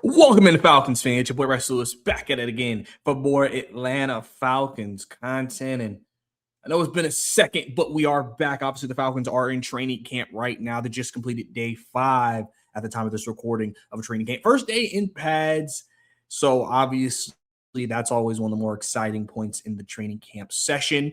Welcome in, Falcons fans. Your boy Russ Lewis back at it again for more Atlanta Falcons content. And I know it's been a second, but we are back. Obviously, the Falcons are in training camp right now. They just completed day 5 at the time of this recording of a training camp. First day in pads. So obviously, that's always one of the more exciting points in the training camp session.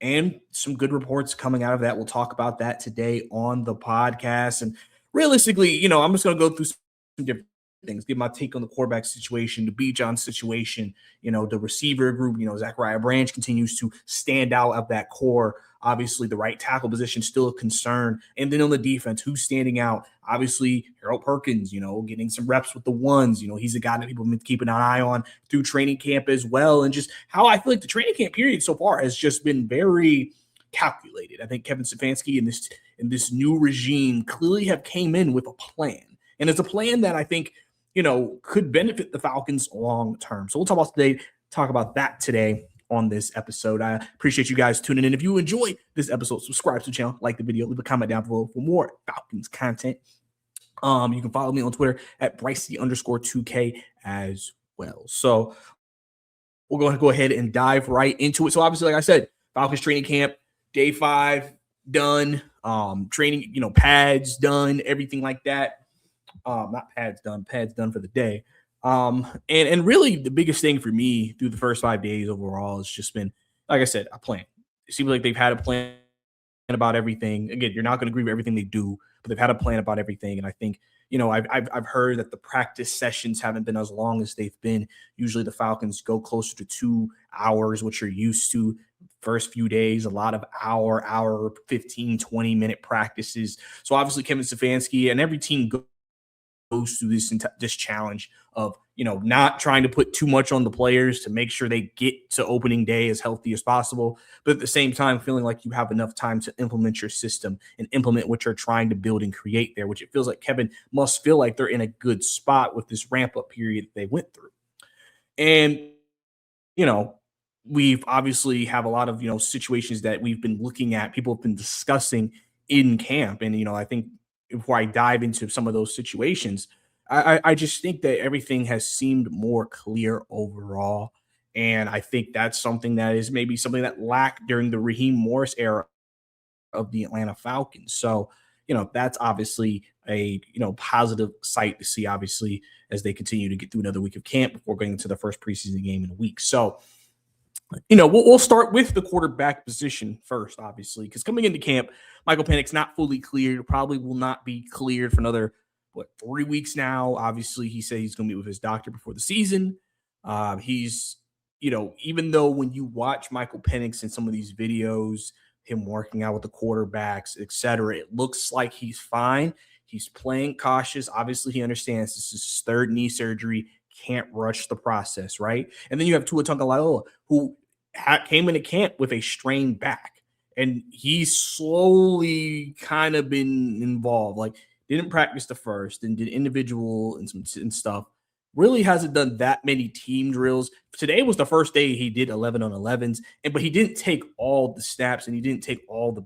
And some good reports coming out of that. We'll talk about that today on the podcast. And realistically, I'm just going to go through some different things, give my take on the quarterback situation, the Bijan situation, the receiver group. Zachariah Branch continues to stand out of that core. Obviously, the right tackle position still a concern. And then on the defense, who's standing out? Obviously, Harold Perkins, getting some reps with the ones. He's a guy that people have been keeping an eye on through training camp as well. And just how I feel like the training camp period so far has just been very calculated. I think Kevin Stefanski and this new regime clearly have came in with a plan. And it's a plan that I think could benefit the Falcons long term. So we'll talk about that today on this episode. I appreciate you guys tuning in. If you enjoy this episode, subscribe to the channel, like the video, leave a comment down below for more Falcons content. You can follow me on Twitter at Bricey_2K as well. So we're going to go ahead and dive right into it. So obviously, like I said, Falcons training camp, day 5 done. Training, pads done, everything like that. Not pads done for the day. And really the biggest thing for me through the first 5 days overall has just been, like I said, a plan. It seems like they've had a plan about everything. Again, you're not going to agree with everything they do, but they've had a plan about everything. And I think, I've heard that the practice sessions haven't been as long as they've been. Usually the Falcons go closer to 2 hours, which you're used to. First few days, a lot of hour, 15, 20-minute practices. So obviously Kevin Stefanski and every team goes through this challenge of not trying to put too much on the players to make sure they get to opening day as healthy as possible, but at the same time feeling like you have enough time to implement your system and implement what you're trying to build and create there, which it feels like Kevin must feel like they're in a good spot with this ramp-up period that they went through. And we've obviously have a lot of situations that we've been looking at, people have been discussing in camp. And I think before I dive into some of those situations, I just think that everything has seemed more clear overall. And I think that's something that is maybe something that lacked during the Raheem Morris era of the Atlanta Falcons. So, that's obviously a, positive sight to see, obviously, as they continue to get through another week of camp before going into the first preseason game in a week. So, we'll start with the quarterback position first, obviously, because coming into camp, Michael Penix not fully cleared, probably will not be cleared for another, 3 weeks now. Obviously, he said he's going to meet with his doctor before the season. He's, even though when you watch Michael Penix in some of these videos, him working out with the quarterbacks, et cetera, it looks like he's fine. He's playing cautious. Obviously, he understands this is his 3rd knee surgery. Can't rush the process, right? And then you have Tua Tagovailoa, who came into camp with a strained back, and he's slowly kind of been involved. Like, didn't practice the first and did individual and stuff. Really hasn't done that many team drills. Today was the first day he did 11 on 11s, but he didn't take all the snaps and he didn't take all the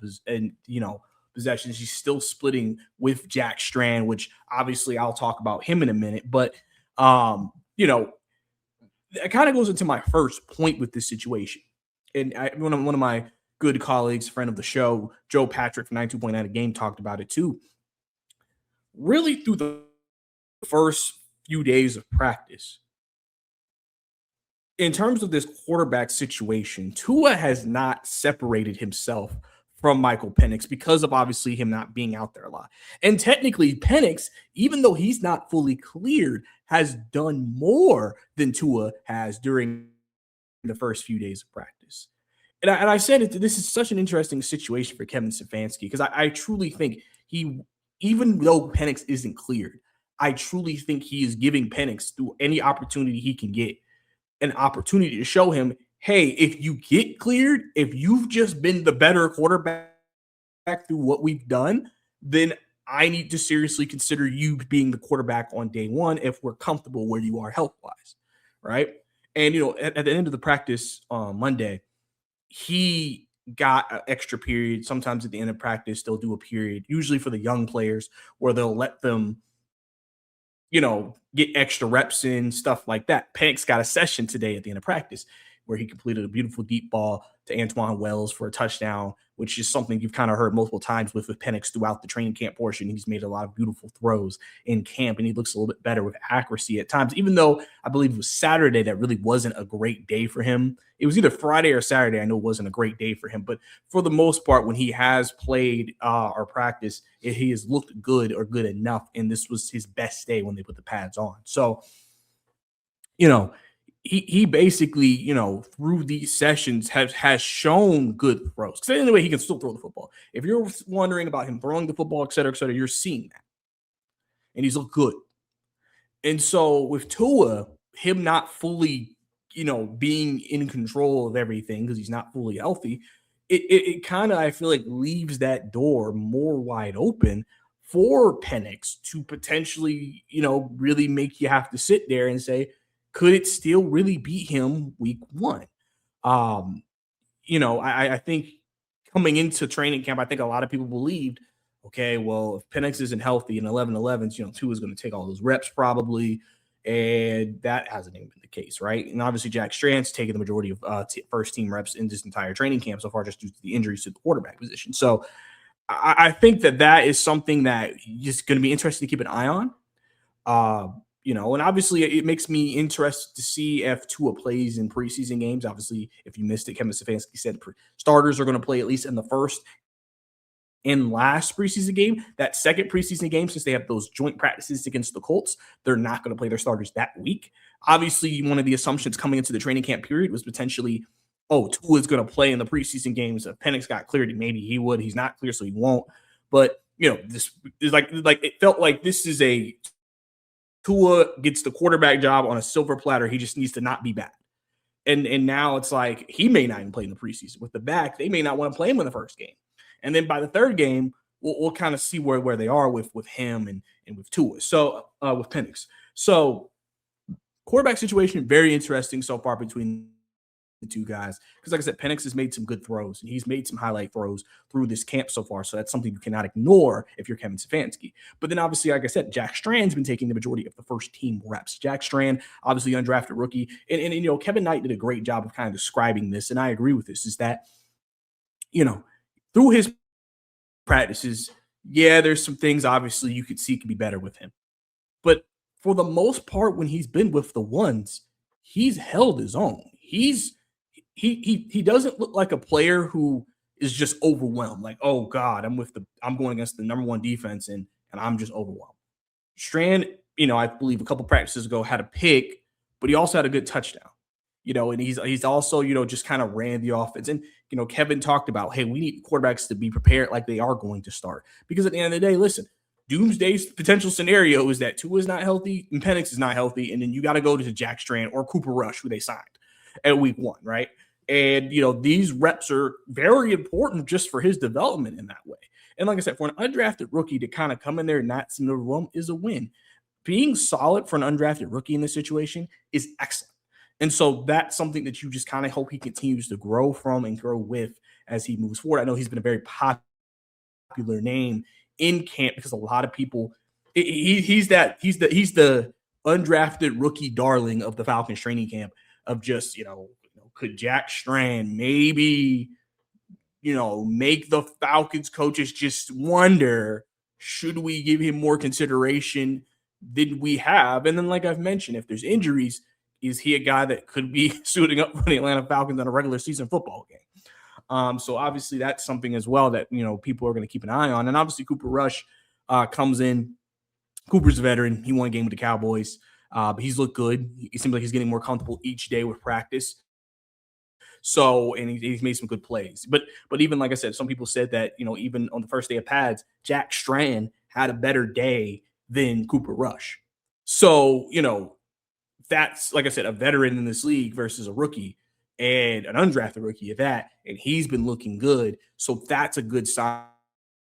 possessions. He's still splitting with Jack Strand, which obviously I'll talk about him in a minute. But it kind of goes into my first point with this situation. And one of my good colleagues, friend of the show, Joe Patrick from 92.9 A Game, talked about it too. Really, through the first few days of practice, in terms of this quarterback situation, Tua has not separated himself from Michael Penix because of obviously him not being out there a lot. And technically, Penix, even though he's not fully cleared, has done more than Tua has during the first few days of practice. And I said this is such an interesting situation for Kevin Stefanski because I truly think even though Penix isn't cleared, I truly think he is giving Penix, through any opportunity he can get, an opportunity to show him, hey, if you get cleared, if you've just been the better quarterback through what we've done, then I need to seriously consider you being the quarterback on day 1 if we're comfortable where you are health-wise, right? And, at the end of the practice on Monday, he got an extra period. Sometimes at the end of practice, they'll do a period, usually for the young players, where they'll let them get extra reps in, stuff like that. Penix got a session today at the end of practice where he completed a beautiful deep ball to Antoine Wells for a touchdown, which is something you've kind of heard multiple times with Penix throughout the training camp portion. He's made a lot of beautiful throws in camp, and he looks a little bit better with accuracy at times, even though I believe it was Saturday that really wasn't a great day for him. It was either Friday or Saturday. I know it wasn't a great day for him, but for the most part, when he has played or practiced, he has looked good or good enough. And this was his best day when they put the pads on. So, you know, he basically, through these sessions has shown good throws. Because anyway, he can still throw the football. If you're wondering about him throwing the football, et cetera, you're seeing that. And he's looked good. And so with Tua, him not fully, being in control of everything because he's not fully healthy, it kind of, I feel like, leaves that door more wide open for Penix to potentially, really make you have to sit there and say, could it still really beat him week one? Um, I think coming into training camp, I think a lot of people believed, okay, well, if Penix isn't healthy in 11-11s, Tua is going to take all those reps probably. And that hasn't even been the case, right? And obviously, Jack Strand's taken the majority of first team reps in this entire training camp so far, just due to the injuries to the quarterback position. So I think that is something that is going to be interesting to keep an eye on. And obviously it makes me interested to see if Tua plays in preseason games. Obviously, if you missed it, Kevin Stefanski said starters are going to play at least in the first and last preseason game. That second preseason game, since they have those joint practices against the Colts, they're not going to play their starters that week. Obviously, one of the assumptions coming into the training camp period was potentially, Tua is going to play in the preseason games. If Penix got cleared, maybe he would. He's not clear, so he won't. But this is like it felt like this is a Tua gets the quarterback job on a silver platter. He just needs to not be bad. And now it's like he may not even play in the preseason. With the back, they may not want to play him in the first game. And then by the third game, we'll kind of see where they are with him and with Tua. So with Penix. So quarterback situation, very interesting so far between the two guys. Because like I said, Penix has made some good throws, and he's made some highlight throws through this camp so far. So that's something you cannot ignore if you're Kevin Stefanski. But then obviously, like I said, Jack Strand's been taking the majority of the first team reps. Jack Strand, obviously undrafted rookie. And Kevin Knight did a great job of kind of describing this, and I agree with this, is that, through his practices, yeah, there's some things obviously you could see could be better with him. But for the most part, when he's been with the ones, he's held his own. He doesn't look like a player who is just overwhelmed. Like, oh God, I'm going against the number one defense and I'm just overwhelmed. Strand, I believe a couple practices ago had a pick, but he also had a good touchdown. And he's also, just kind of ran the offense. And, Kevin talked about, hey, we need quarterbacks to be prepared like they are going to start. Because at the end of the day, listen, doomsday potential scenario is that Tua is not healthy and Penix is not healthy. And then you got to go to Jack Strand or Cooper Rush, who they signed at week one, right? And, these reps are very important just for his development in that way. And like I said, for an undrafted rookie to kind of come in there and not seem overwhelmed is a win. Being solid for an undrafted rookie in this situation is excellent. And so that's something that you just kind of hope he continues to grow from and grow with as he moves forward. I know he's been a very popular name in camp because a lot of people, he's the undrafted rookie darling of the Falcons training camp of just, could Jack Strand maybe, make the Falcons coaches just wonder, should we give him more consideration than we have? And then, like I've mentioned, if there's injuries, is he a guy that could be suiting up for the Atlanta Falcons on a regular season football game? So obviously that's something as well that, people are going to keep an eye on. And obviously Cooper Rush comes in. Cooper's a veteran. He won a game with the Cowboys, but he's looked good. It seems like he's getting more comfortable each day with practice. So, and he's made some good plays. But even like I said, some people said that, even on the first day of pads, Jack Strand had a better day than Cooper Rush. So, that's, like I said, a veteran in this league versus a rookie and an undrafted rookie at that. And he's been looking good. So that's a good sign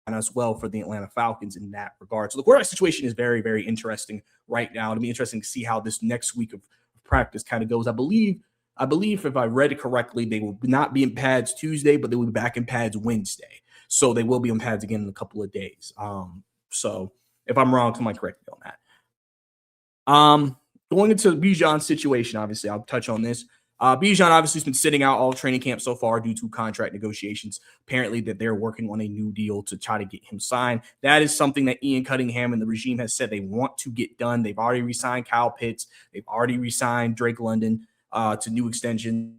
as well for the Atlanta Falcons in that regard. So the quarterback situation is very, very interesting right now. It'll be interesting to see how this next week of practice kind of goes. I believe if I read it correctly, they will not be in pads Tuesday, but they will be back in pads Wednesday. So they will be in pads again in a couple of days. So if I'm wrong, somebody correct me on that. Um, Going into Bijan's situation, obviously, I'll touch on this. Bijan obviously has been sitting out all training camp so far due to contract negotiations. Apparently, that they're working on a new deal to try to get him signed. That is something that Ian Cunningham and the regime has said they want to get done. They've already re-signed Kyle Pitts. They've already re-signed Drake London to new extensions.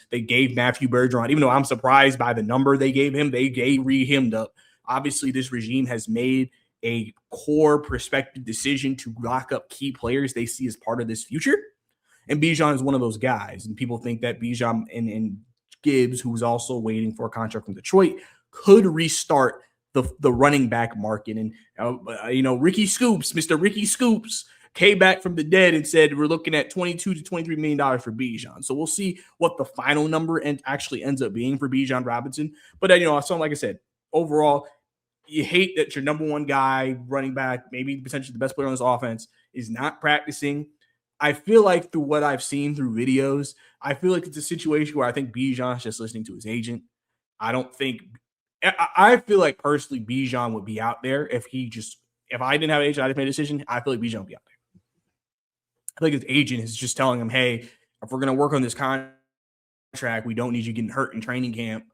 They gave Matthew Bergeron, even though I'm surprised by the number they gave him, they gave him up. Obviously, this regime has made a core prospective decision to lock up key players they see as part of this future. And Bijan is one of those guys. And people think that Bijan and Gibbs, who's also waiting for a contract from Detroit, could restart the running back market. And, Ricky Scoops, Mr. Ricky Scoops, came back from the dead and said we're looking at $22 to $23 million for Bijan. So we'll see what the final number actually ends up being for Bijan Robinson. But, so like I said, overall, you hate that your number one guy, running back, maybe potentially the best player on this offense, is not practicing. I feel like through what I've seen through videos, I feel like it's a situation where I think Bijan's just listening to his agent. I feel like personally Bijan would be out there if I didn't have an agent, I just made a decision. I feel like Bijan would be out there. I feel like his agent is just telling him, hey, if we're going to work on this contract, we don't need you getting hurt in training camp,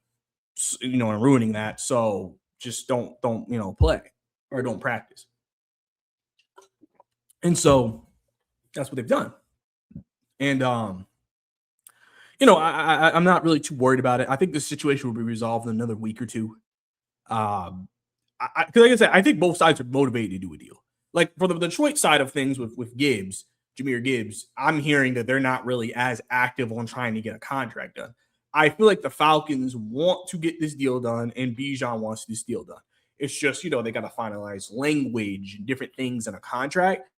and ruining that. So just don't play or don't practice. And so that's what they've done. And I'm not really too worried about it. I think this situation will be resolved in another week or two. Because like I said, I think both sides are motivated to do a deal. Like for the Detroit side of things with Gibbs, Jahmyr Gibbs, I'm hearing that they're not really as active on trying to get a contract done. I feel like the Falcons want to get this deal done, and Bijan wants this deal done. It's just, they got to finalize language and different things in a contract.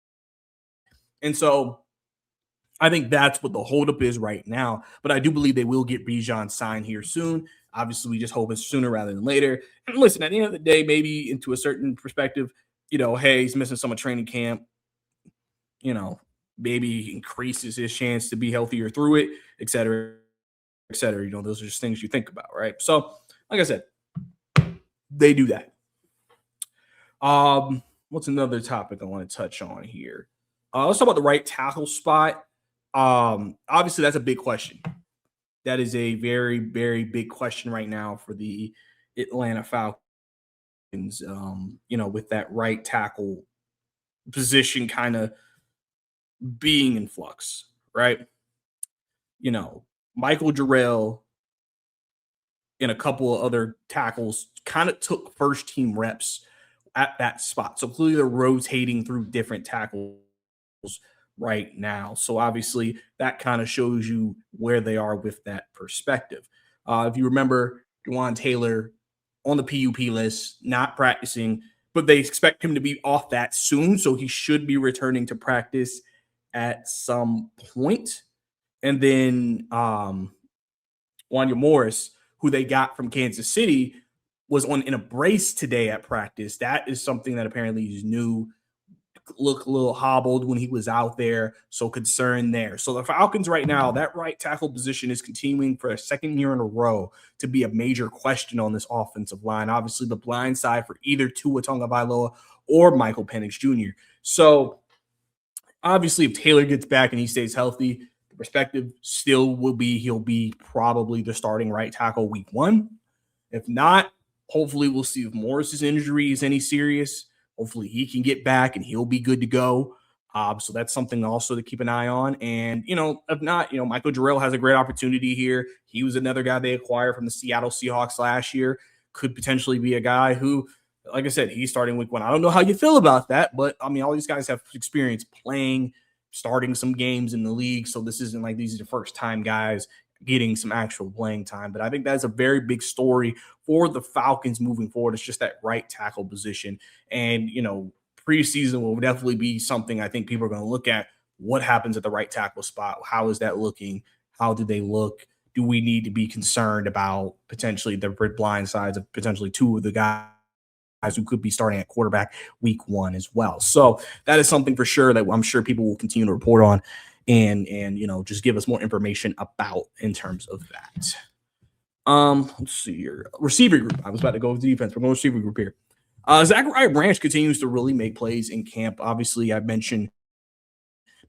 And so I think that's what the holdup is right now. But I do believe they will get Bijan signed here soon. Obviously, we just hope it's sooner rather than later. And listen, at the end of the day, maybe into a certain perspective, hey, he's missing some of training camp. Maybe he increases his chance to be healthier through it, et cetera, et cetera. Those are just things you think about, right? So, like I said, they do that. What's another topic I want to touch on here? Let's talk about the right tackle spot. Obviously, that's a big question. That is a very, very big question right now for the Atlanta Falcons. With that right tackle position kind of being in flux, right? Michael Jarrell and a couple of other tackles kind of took first team reps at that spot. So clearly they're rotating through different tackles right now. So obviously that kind of shows you where they are with that perspective. If you remember, Juwan Taylor on the PUP list, not practicing, but they expect him to be off that soon. So he should be returning to practice at some point. And then Wanya Morris, who they got from Kansas City, was in a brace today at practice. That is something that apparently is new. Look a little hobbled when he was out there, so concern there. So the Falcons right now, that right tackle position is continuing for a second year in a row to be a major question on this offensive line. Obviously, the blind side for either Tua Tagovailoa or Michael Penix Jr. So obviously, if Taylor gets back and he stays healthy, the perspective still will be he'll be probably the starting right tackle week one. If not, hopefully we'll see if Morris's injury is any serious. Hopefully he can get back and he'll be good to go. So that's something also to keep an eye on. And, if not, Michael Jarrell has a great opportunity here. He was another guy they acquired from the Seattle Seahawks last year. Could potentially be a guy who, like I said, he's starting week one. I don't know how you feel about that, but all these guys have experience playing, starting some games in the league. So this isn't like these are the first time guys getting some actual playing time. But I think that's a very big story for the Falcons moving forward. It's just that right tackle position. And, preseason will definitely be something I think people are going to look at. What happens at the right tackle spot? How is that looking? How do they look? Do we need to be concerned about potentially the blind sides of potentially two of the guys who could be starting at quarterback week one as well? So that is something for sure that I'm sure people will continue to report on and just give us more information about in terms of that. Let's see here. Receiver group. I was about to go with defense. We're going receiver group here. Zachariah Branch continues to really make plays in camp. Obviously, I mentioned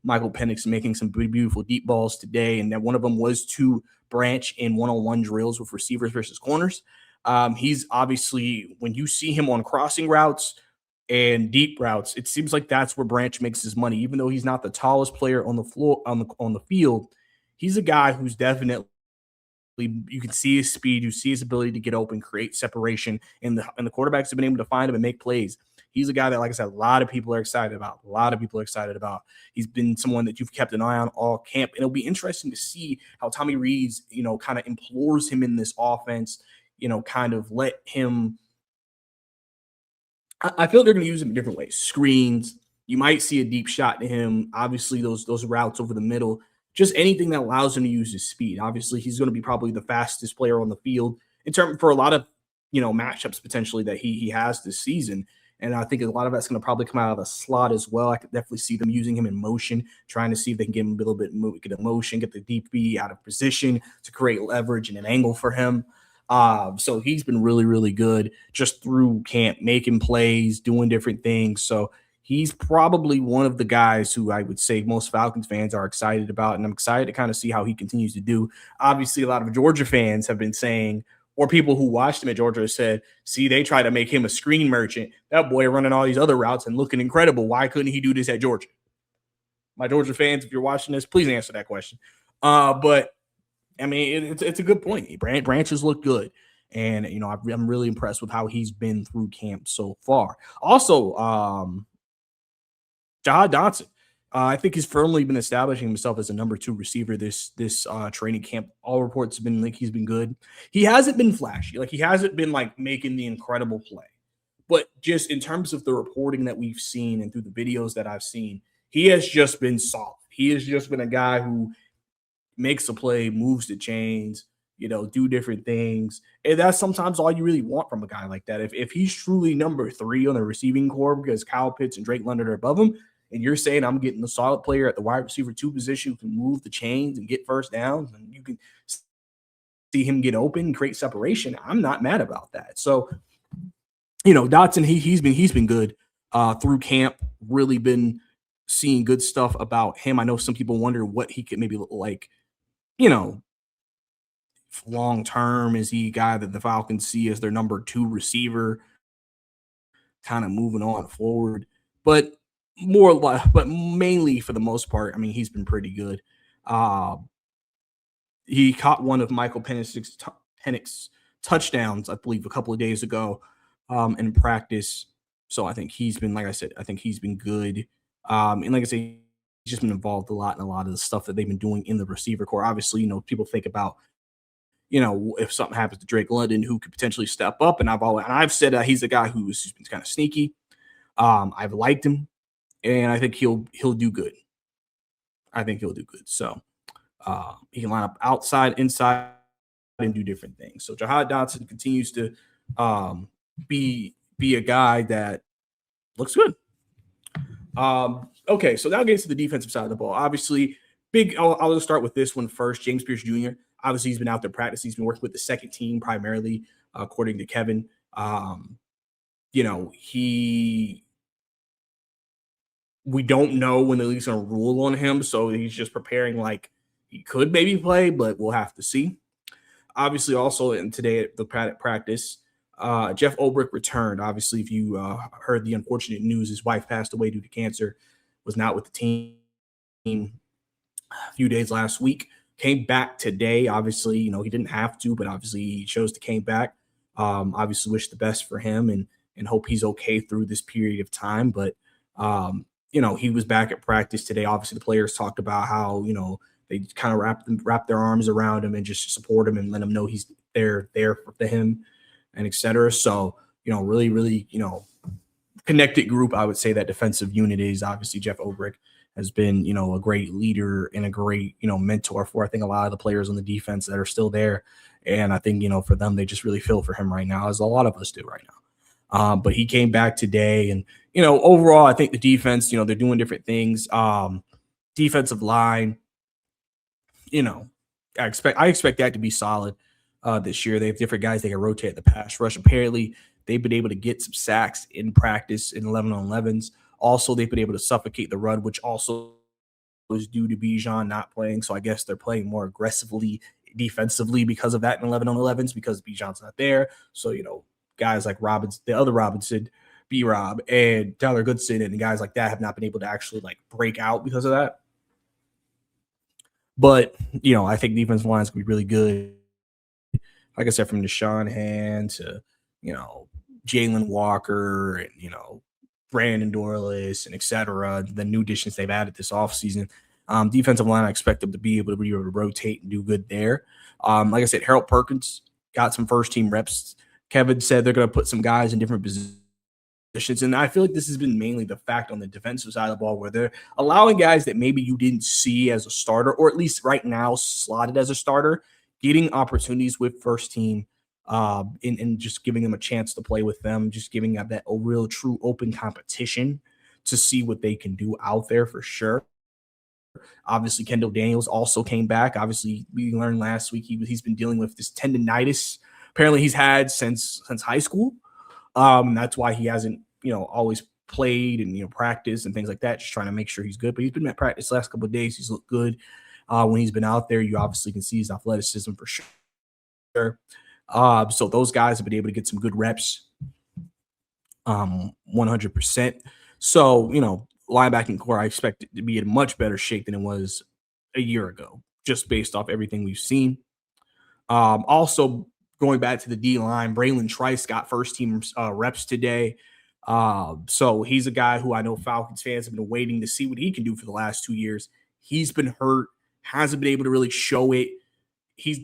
Michael Penix making some beautiful deep balls today, and that one of them was to Branch in one-on-one drills with receivers versus corners. He's obviously, when you see him on crossing routes and deep routes, it seems like that's where Branch makes his money. Even though he's not the tallest player on the floor on the field, he's a guy who's definitely, you can see his speed, you see his ability to get open, create separation, and the quarterbacks have been able to find him and make plays. He's a guy that, like I said, a lot of people are excited about. A lot of people are excited about. He's been someone that you've kept an eye on all camp, and it'll be interesting to see how Tommy Reed's, kind of implores him in this offense. Kind of let him. I feel they're going to use him in different ways. Screens. You might see a deep shot to him. Obviously, those routes over the middle. Just anything that allows him to use his speed. Obviously, he's going to be probably the fastest player on the field in terms for a lot of matchups potentially that he has this season. And I think a lot of that's going to probably come out of the slot as well. I could definitely see them using him in motion, trying to see if they can get him a little bit get a motion, get the DB out of position to create leverage and an angle for him. So he's been really, really good just through camp, making plays, doing different things. So he's probably one of the guys who I would say most Falcons fans are excited about, and I'm excited to kind of see how he continues to do. Obviously, a lot of Georgia fans have been saying, or people who watched him at Georgia said, see, they try to make him a screen merchant. That boy running all these other routes and looking incredible. Why couldn't he do this at Georgia? My Georgia fans, if you're watching this, please answer that question. But I mean, it's a good point. Branches look good. And, I'm really impressed with how he's been through camp so far. Also, Dotson. I think he's firmly been establishing himself as a number 2 receiver this training camp. All reports have been like he's been good. He hasn't been flashy. Like, he hasn't been like making the incredible play. But just in terms of the reporting that we've seen and through the videos that I've seen, he has just been solid. He has just been a guy who makes a play, moves the chains, do different things. And that's sometimes all you really want from a guy like that. If he's truly number 3 on the receiving corps because Kyle Pitts and Drake London are above him, and you're saying I'm getting a solid player at the wide receiver 2 position who can move the chains and get first downs, and you can see him get open, create separation, I'm not mad about that. So, Dotson, he's been good through camp, really been seeing good stuff about him. I know some people wonder what he could maybe look like, long term. Is he a guy that the Falcons see as their number 2 receiver, kind of moving on forward? But mainly for the most part, I mean, he's been pretty good. He caught one of Michael Penix's touchdowns, I believe, a couple of days ago in practice. So I think he's been, like I said, I think he's been good. And like I say, he's just been involved a lot in a lot of the stuff that they've been doing in the receiver corps. Obviously, people think about, if something happens to Drake London, who could potentially step up. And I've said that he's a guy who's been kind of sneaky. I've liked him, and I think he'll do good. I think he'll do good. So he can line up outside, inside, and do different things. So Jahan Dotson continues to be a guy that looks good. Okay, so now getting to the defensive side of the ball. Obviously, I'll just start with this one first. James Pierce Jr. Obviously, he's been out there practicing. He's been working with the second team primarily, according to Kevin. We don't know when the league's going to rule on him, so he's just preparing like he could maybe play, but we'll have to see. Obviously, also today at the practice, Jeff Ulbrich returned. Obviously, if you heard the unfortunate news, his wife passed away due to cancer, was not with the team a few days last week. Came back today. Obviously, he didn't have to, but obviously he chose to came back. Obviously, wish the best for him and hope he's okay through this period of time. But he was back at practice today. Obviously, the players talked about how they kind of wrap their arms around him and just support him and let him know he's there for him, and etc. So really, really connected group. I would say that defensive unit is. Obviously Jeff Ulbrich has been a great leader and a great mentor for I think a lot of the players on the defense that are still there. And I think for them, they just really feel for him right now, as a lot of us do right now. But he came back today, and overall, I think the defense, they're doing different things. Defensive line, I expect that to be solid this year. They have different guys they can rotate the pass rush. Apparently, they've been able to get some sacks in practice in 11-on-11s. Also, they've been able to suffocate the run, which also was due to Bijan not playing. So I guess they're playing more aggressively defensively because of that in 11 on 11s because Bijan's not there. So, guys like Robinson, the other Robinson, B Rob, and Tyler Goodson, and guys like that have not been able to actually like break out because of that. But, I think defensive line is going to be really good. Like I said, from Deshaun Hand to, Jalen Walker and, Brandon Dorless and et cetera, the new additions they've added this offseason. Defensive line, I expect them to be able to rotate and do good there. Like I said, Harold Perkins got some first team reps. Kevin said they're going to put some guys in different positions. And I feel like this has been mainly the fact on the defensive side of the ball where they're allowing guys that maybe you didn't see as a starter, or at least right now slotted as a starter, getting opportunities with first team and just giving them a chance to play with them, just giving them that real true open competition to see what they can do out there for sure. Obviously, Kendall Daniels also came back. Obviously, we learned last week he's been dealing with this tendonitis. Apparently, he's had since high school. That's why he hasn't, always played and practiced and things like that. Just trying to make sure he's good. But he's been at practice the last couple of days. He's looked good. When he's been out there, you obviously can see his athleticism for sure. So those guys have been able to get some good reps. 100%. So, linebacking core, I expect it to be in much better shape than it was a year ago, just based off everything we've seen. Also, going back to the D line, Braylon Trice got first team reps today. So he's a guy who I know Falcons fans have been waiting to see what he can do for the last 2 years. He's been hurt, hasn't been able to really show it.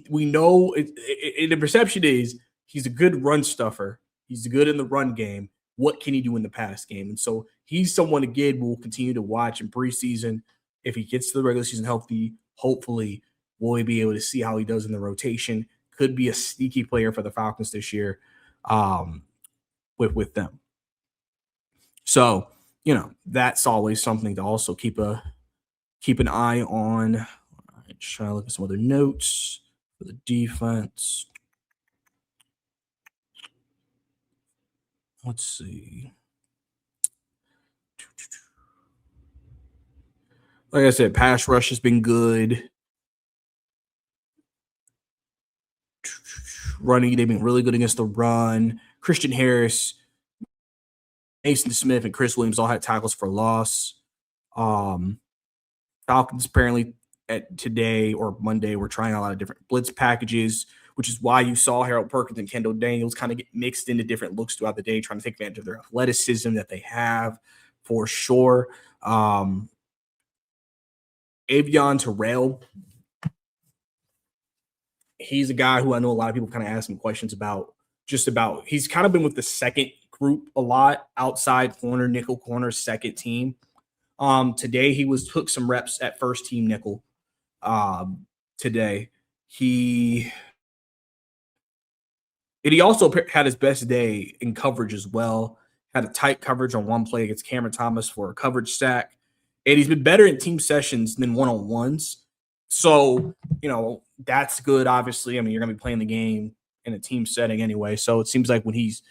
We know the perception is he's a good run stuffer. He's good in the run game. What can he do in the pass game? And so he's someone, again, we'll continue to watch in preseason. If he gets to the regular season healthy, hopefully we'll be able to see how he does in the rotation. Could be a sneaky player for the Falcons this year with them. So, that's always something to also keep an eye on. All right, just trying to look at some other notes for the defense. Let's see. Like I said, pass rush has been good. Running, they've been really good against the run. Christian Harris, Mason Smith, and Chris Williams all had tackles for loss. Falcons apparently today or Monday were trying a lot of different blitz packages, which is why you saw Harold Perkins and Kendall Daniels kind of get mixed into different looks throughout the day, trying to take advantage of their athleticism that they have for sure. Avion Terrell, he's a guy who I know a lot of people kind of ask him questions about, he's kind of been with the second group a lot, outside corner, nickel corner, second team. Today he took some reps at first team nickel. Today he also had his best day in coverage as well. Had a tight coverage on one play against Cameron Thomas for a coverage sack. And he's been better in team sessions than one-on-ones. So, that's good, obviously. I mean, you're going to be playing the game in a team setting anyway. So it seems like when he's,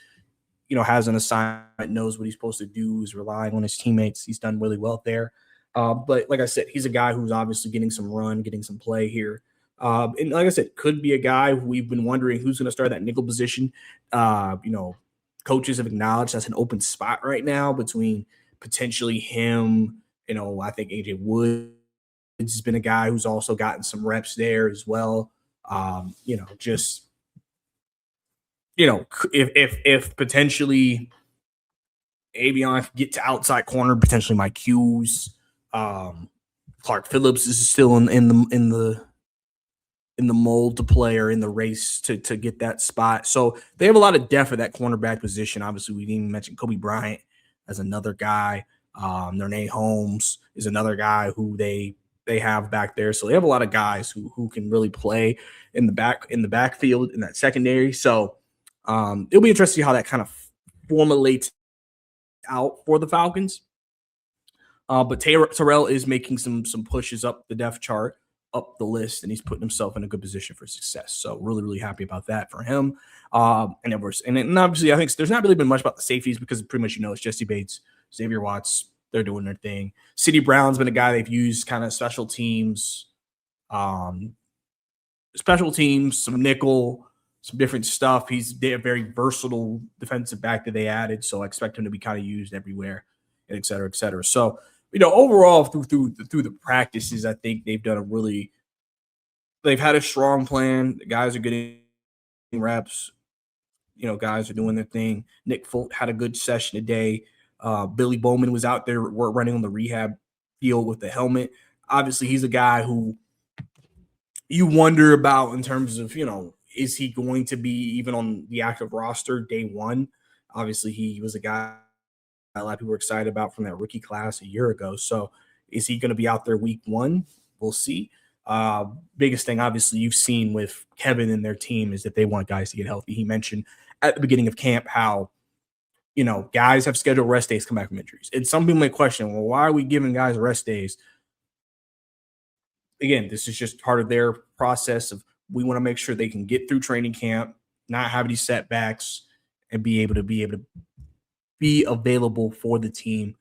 has an assignment, knows what he's supposed to do, is relying on his teammates. He's done really well there. But like I said, he's a guy who's obviously getting some run, getting some play here. And like I said, could be a guy who we've been wondering who's going to start that nickel position. Coaches have acknowledged that's an open spot right now between potentially him. I think AJ Woods has been a guy who's also gotten some reps there as well. If potentially Avion get to outside corner, potentially Mike Hughes, Clark Phillips is still in the mold to play or in the race to get that spot. So they have a lot of depth at that cornerback position. Obviously, we didn't even mention Kobe Bryant as another guy. Nerne Holmes is another guy who they have back there. So they have a lot of guys who can really play in the backfield in that secondary. So it'll be interesting to see how that kind of formulates out for the Falcons. But Terrell is making some pushes up the depth chart, up the list, and he's putting himself in a good position for success. So really, really happy about that for him. And obviously, I think there's not really been much about the safeties because pretty much it's Jesse Bates, Xavier Watts. they're doing their thing. City Brown's been a guy they've used kind of um, special teams, some nickel, some different stuff. He's a very versatile defensive back that they added, so I expect him to be kind of used everywhere, and et cetera, et cetera. So, overall through the practices, I think they've had a strong plan. The guys are getting reps. Guys are doing their thing. Nick Folk had a good session today. Billy Bowman was out there running on the rehab field with the helmet. Obviously, he's a guy who you wonder about in terms of, is he going to be even on the active roster day one? Obviously, he was a guy a lot of people were excited about from that rookie class a year ago. So is he going to be out there week one? We'll see. Biggest thing, obviously, you've seen with Kevin and their team is that they want guys to get healthy. He mentioned at the beginning of camp how, guys have scheduled rest days come back from injuries. And some people may question, well, why are we giving guys rest days? Again, this is just part of their process of we want to make sure they can get through training camp, not have any setbacks, and be able to be available for the team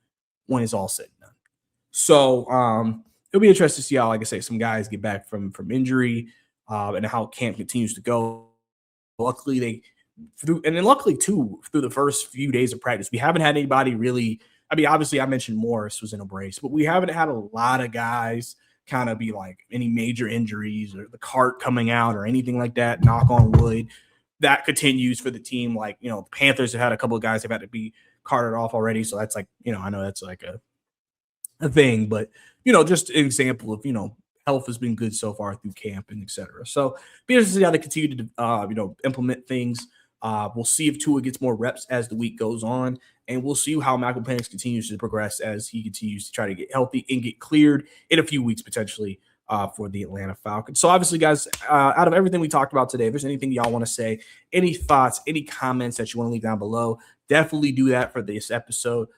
when it's all said and done. So it'll be interesting to see how, like I say, some guys get back from injury and how camp continues to go. Luckily, luckily too, through the first few days of practice, we haven't had anybody really. I mean, obviously, I mentioned Morris was in a brace, but we haven't had a lot of guys kind of be like any major injuries or the cart coming out or anything like that. Knock on wood. That continues for the team. Like, the Panthers have had a couple of guys have had to be carted off already. So that's like, I know that's like a thing, but, just an example of, health has been good so far through camp and et cetera. So be interested to see how they continue to, implement things. We'll see if Tua gets more reps as the week goes on, and we'll see how Michael Penix continues to progress as he continues to try to get healthy and get cleared in a few weeks potentially for the Atlanta Falcons. So obviously, guys, out of everything we talked about today, if there's anything y'all want to say, any thoughts, any comments that you want to leave down below, definitely do that for this episode.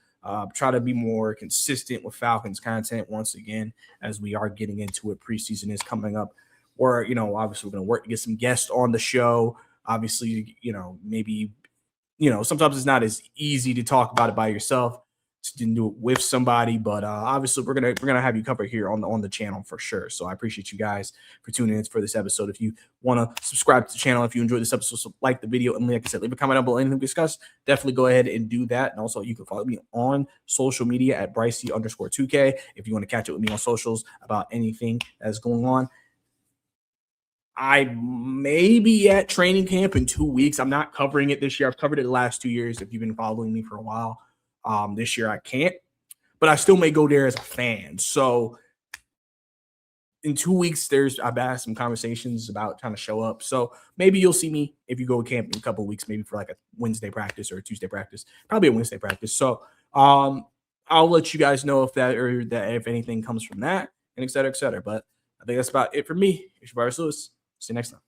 Try to be more consistent with Falcons content once again as we are getting into it. Preseason is coming up. Or, obviously we're going to work to get some guests on the show. Obviously, maybe, sometimes it's not as easy to talk about it by yourself. To do it with somebody, but obviously we're gonna have you covered here on the channel for sure. So I appreciate you guys for tuning in for this episode. If you want to subscribe to the channel, if you enjoyed this episode, so like the video, and like I said, leave a comment down below anything we discussed. Definitely go ahead and do that. And also you can follow me on social media at Brycey_2K if you want to catch up with me on socials about anything that's going on. I may be at training camp in 2 weeks. I'm not covering it this year. I've covered it the last 2 years if you've been following me for a while. This year I can't, but I still may go there as a fan. So in 2 weeks, I've had some conversations about trying to show up. So maybe you'll see me if you go to camp in a couple of weeks, maybe for like a Wednesday practice or a Tuesday practice, probably a Wednesday practice. So I'll let you guys know if anything comes from that and et cetera, et cetera. But I think that's about it for me. It's Bryce Lewis. See you next time.